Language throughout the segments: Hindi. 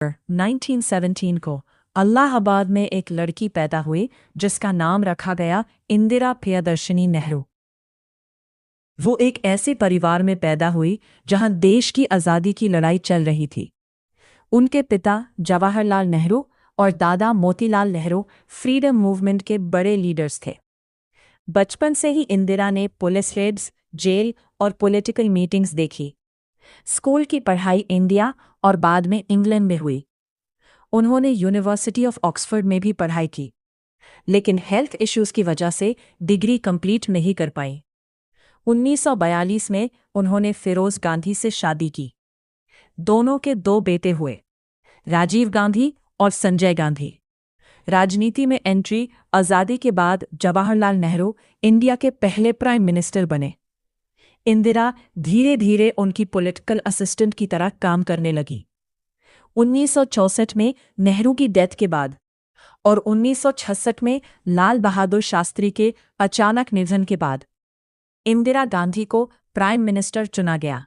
1917 को इलाहाबाद में एक लड़की पैदा हुई जिसका नाम रखा गया इंदिरा प्रियदर्शनी नेहरू। वो एक ऐसे परिवार में पैदा हुई जहां देश की आज़ादी की लड़ाई चल रही थी। उनके पिता जवाहरलाल नेहरू और दादा मोतीलाल नेहरू फ्रीडम मूवमेंट के बड़े लीडर्स थे। बचपन से ही इंदिरा ने पुलिस रेड्स, जेल और पॉलिटिकल मीटिंग्स देखी। स्कूल की पढ़ाई इंडिया और बाद में इंग्लैंड में हुई। उन्होंने यूनिवर्सिटी ऑफ ऑक्सफोर्ड में भी पढ़ाई की, लेकिन हेल्थ इश्यूज की वजह से डिग्री कंप्लीट नहीं कर पाई। 1942 में उन्होंने फिरोज गांधी से शादी की। दोनों के 2 बेटे हुए, राजीव गांधी और संजय गांधी। राजनीति में एंट्री आज़ादी के बाद जवाहरलाल नेहरू इंडिया के पहले प्राइम मिनिस्टर बने। इंदिरा धीरे धीरे उनकी पॉलिटिकल असिस्टेंट की तरह काम करने लगी। 1964 में नेहरू की डेथ के बाद और 1966 में लाल बहादुर शास्त्री के अचानक निधन के बाद इंदिरा गांधी को प्राइम मिनिस्टर चुना गया।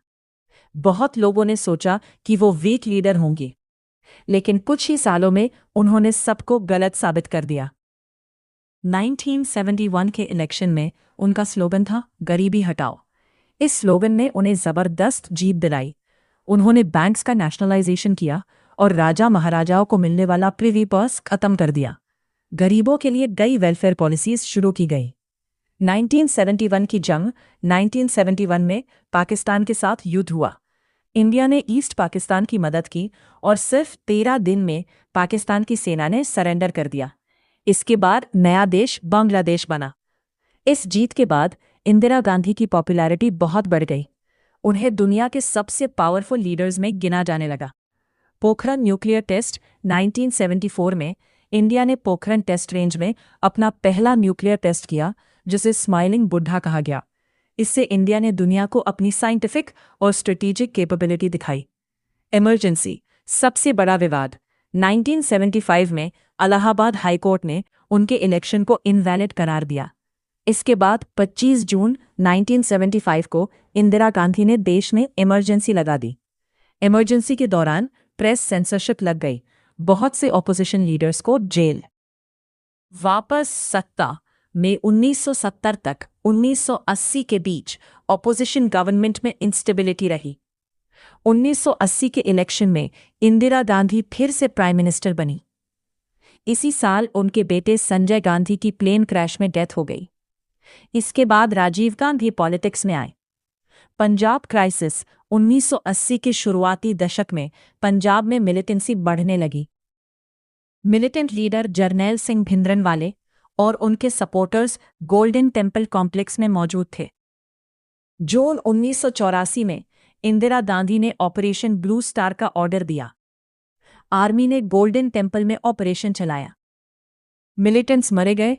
बहुत लोगों ने सोचा कि वो वीक लीडर होंगी, लेकिन कुछ ही सालों में उन्होंने सबको गलत साबित कर दिया। 1971 के इलेक्शन में उनका स्लोगन था गरीबी हटाओ। इस स्लोगन ने उन्हें जबरदस्त जीत दिलाई। उन्होंने बैंक्स का नेशनलाइजेशन किया और राजा महाराजाओं को मिलने वाला प्रिवी पर्स खत्म कर दिया। गरीबों के लिए कई वेलफेयर पॉलिसीज शुरू की गई। 1971 की जंग 1971 में पाकिस्तान के साथ युद्ध हुआ। इंडिया ने ईस्ट पाकिस्तान की मदद की और सिर्फ 13 दिन में पाकिस्तान की सेना ने सरेंडर कर दिया। इसके बाद नया देश बांग्लादेश बना। इस जीत के बाद इंदिरा गांधी की पॉपुलैरिटी बहुत बढ़ गई। उन्हें दुनिया के सबसे पावरफुल लीडर्स में गिना जाने लगा। पोखरण न्यूक्लियर टेस्ट 1974 में इंडिया ने पोखरण टेस्ट रेंज में अपना पहला न्यूक्लियर टेस्ट किया, जिसे स्माइलिंग बुद्धा कहा गया। इससे इंडिया ने दुनिया को अपनी साइंटिफिक और स्ट्रेटेजिक कैपेबिलिटी दिखाई। इमरजेंसी सबसे बड़ा विवाद 1975 में इलाहाबाद हाई कोर्ट ने उनके इलेक्शन को इनवैलिड करार दिया। इसके बाद 25 जून 1975 को इंदिरा गांधी ने देश में इमरजेंसी लगा दी। इमरजेंसी के दौरान प्रेस सेंसरशिप लग गई। बहुत से ऑपोजिशन लीडर्स को जेल। वापस सत्ता में 1970 तक 1980 के बीच ऑपोजिशन गवर्नमेंट में इंस्टेबिलिटी रही। 1980 के इलेक्शन में इंदिरा गांधी फिर से प्राइम मिनिस्टर बनी। इसी साल उनके बेटे संजय गांधी की प्लेन क्रैश में डेथ हो गई। इसके बाद राजीव गांधी पॉलिटिक्स में आए। पंजाब क्राइसिस 1980 के शुरुआती दशक में पंजाब में मिलिटेंसी बढ़ने लगी। मिलिटेंट लीडर जरनैल सिंह भिंद्रनवाले और उनके सपोर्टर्स गोल्डन टेम्पल कॉम्प्लेक्स में मौजूद थे। जून 1984 में इंदिरा गांधी ने ऑपरेशन ब्लू स्टार का ऑर्डर दिया। आर्मी ने गोल्डन टेम्पल में ऑपरेशन चलाया। मिलिटेंट्स मरे गए,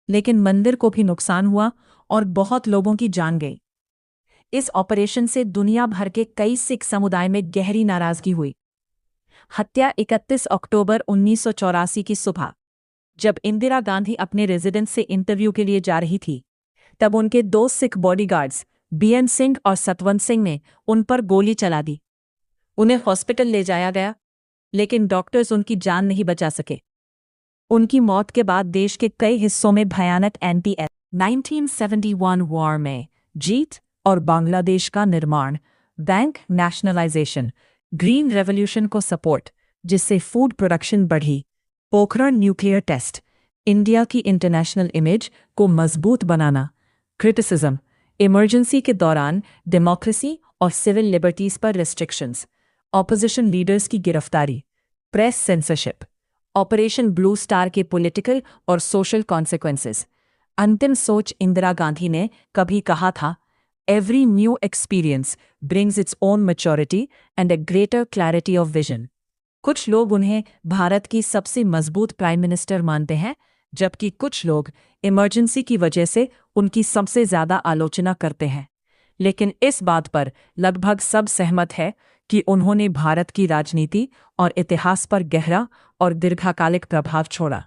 लेकिन मंदिर को भी नुकसान हुआ और बहुत लोगों की जान गई। इस ऑपरेशन से दुनिया भर के कई सिख समुदाय में गहरी नाराजगी हुई। हत्या 31 अक्टूबर 1984 की सुबह, जब इंदिरा गांधी अपने रेजिडेंस से इंटरव्यू के लिए जा रही थी, तब उनके 2 सिख बॉडीगार्ड्स बीएन सिंह और सतवंत सिंह ने उन पर गोली चला दी। उन्हें हॉस्पिटल ले जाया गया, लेकिन डॉक्टर्स उनकी जान नहीं बचा सके। उनकी मौत के बाद देश के कई हिस्सों में भयानक 1971 वॉर में जीत और बांग्लादेश का निर्माण, बैंक नेशनलाइजेशन, ग्रीन रेवोल्यूशन को सपोर्ट, जिससे फूड प्रोडक्शन बढ़ी, पोखरण न्यूक्लियर टेस्ट, इंडिया की इंटरनेशनल इमेज को मजबूत बनाना, क्रिटिसिज्म, इमरजेंसी के दौरान डेमोक्रेसी और सिविल लिबर्टीज पर रिस्ट्रिक्शंस, ऑपोजिशन लीडर्स की गिरफ्तारी, press censorship, operation blue star के पॉलिटिकल और सोशल कॉन्सिक्वेंसेस। अंतिम सोच इंदिरा गांधी ने कभी कहा था, every new experience brings its own maturity and a greater clarity of vision. कुछ लोग उन्हें भारत की सबसे मजबूत प्राइम मिनिस्टर मानते हैं, जबकि कुछ लोग इमरजेंसी की वजह से उनकी सबसे ज्यादा आलोचना करते हैं। लेकिन इस बात पर लगभग सब सहमत है कि उन्होंने भारत की राजनीति और इतिहास पर गहरा और दीर्घकालिक प्रभाव छोड़ा।